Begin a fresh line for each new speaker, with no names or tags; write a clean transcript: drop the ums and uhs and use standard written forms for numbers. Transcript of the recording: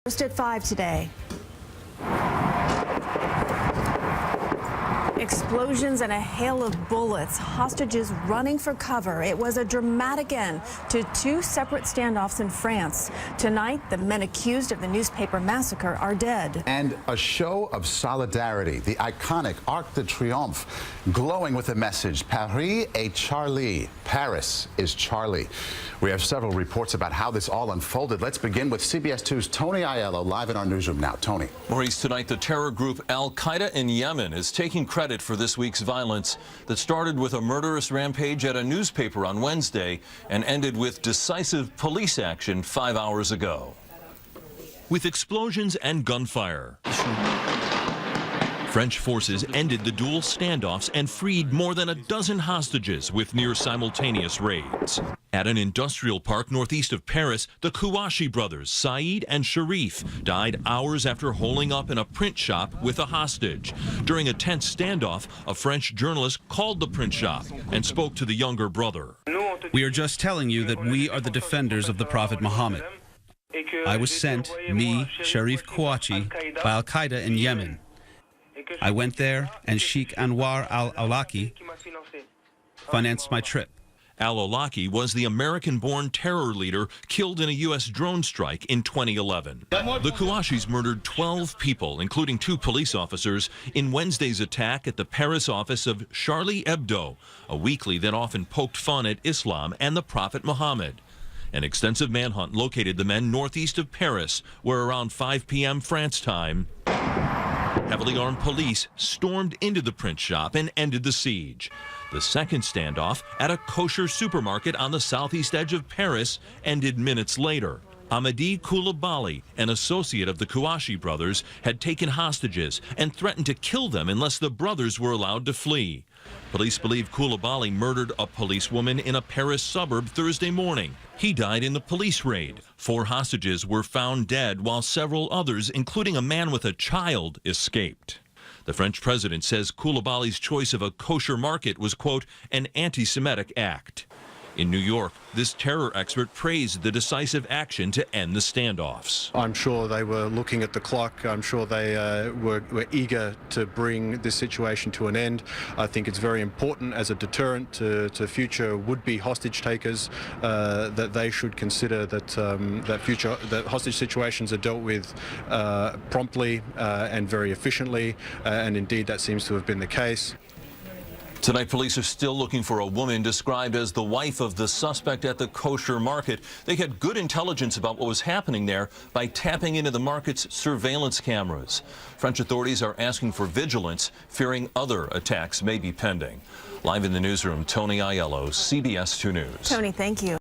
Just at 5 today. Explosions and a hail of bullets, hostages running for cover. It was a dramatic end to 2 separate standoffs in France. Tonight, the men accused of the newspaper massacre are dead.
And a show of solidarity, the iconic Arc de Triomphe, glowing with a message, Paris est Charlie. Paris is Charlie. We have several reports about how this all unfolded. Let's begin with CBS 2's Tony Aiello live in our newsroom now. Tony.
Maurice, tonight the terror group Al-Qaeda in Yemen is taking credit for this week's violence that started with a murderous rampage at a newspaper on Wednesday and ended with decisive police action 5 hours ago.
With explosions and gunfire, French forces ended the dual standoffs and freed more than a dozen hostages with near-simultaneous raids. At an industrial park northeast of Paris, the Kouachi brothers, Saeed and Sharif, died hours after holing up in a print shop with a hostage. During a tense standoff, a French journalist called the print shop and spoke to the younger brother.
We are just telling you that we are the defenders of the Prophet Muhammad. I was sent, me, Sharif Kouachi, by Al-Qaeda in Yemen. I went there, and Sheikh Anwar al-Awlaki financed my trip.
Al-Awlaki was the American-born terror leader killed in a U.S. drone strike in 2011. The Kouachis murdered 12 people, including 2 police officers, in Wednesday's attack at the Paris office of Charlie Hebdo, a weekly that often poked fun at Islam and the Prophet Muhammad. An extensive manhunt located the men northeast of Paris, where around 5 p.m. France time, heavily armed police stormed into the print shop and ended the siege. The second standoff at a kosher supermarket on the southeast edge of Paris ended minutes later. Amadi Koulibaly, an associate of the Kouachi brothers, had taken hostages and threatened to kill them unless the brothers were allowed to flee. Police believe Koulibaly murdered a policewoman in a Paris suburb Thursday morning. He died in the police raid. 4 hostages were found dead, while several others, including a man with a child, escaped. The French president says Koulibaly's choice of a kosher market was, quote, an anti-Semitic act. In New York, this terror expert praised the decisive action to end the standoffs.
I'm sure they were looking at the clock. I'm sure they were eager to bring this situation to an end. I think it's very important as a deterrent to future would-be hostage takers that they should consider that that hostage situations are dealt with promptly and very efficiently, and indeed that seems to have been the case.
Tonight, police are still looking for a woman described as the wife of the suspect at the kosher market. They had good intelligence about what was happening there by tapping into the market's surveillance cameras. French authorities are asking for vigilance, fearing other attacks may be pending. Live in the newsroom, Tony Aiello, CBS 2 News.
Tony, thank you.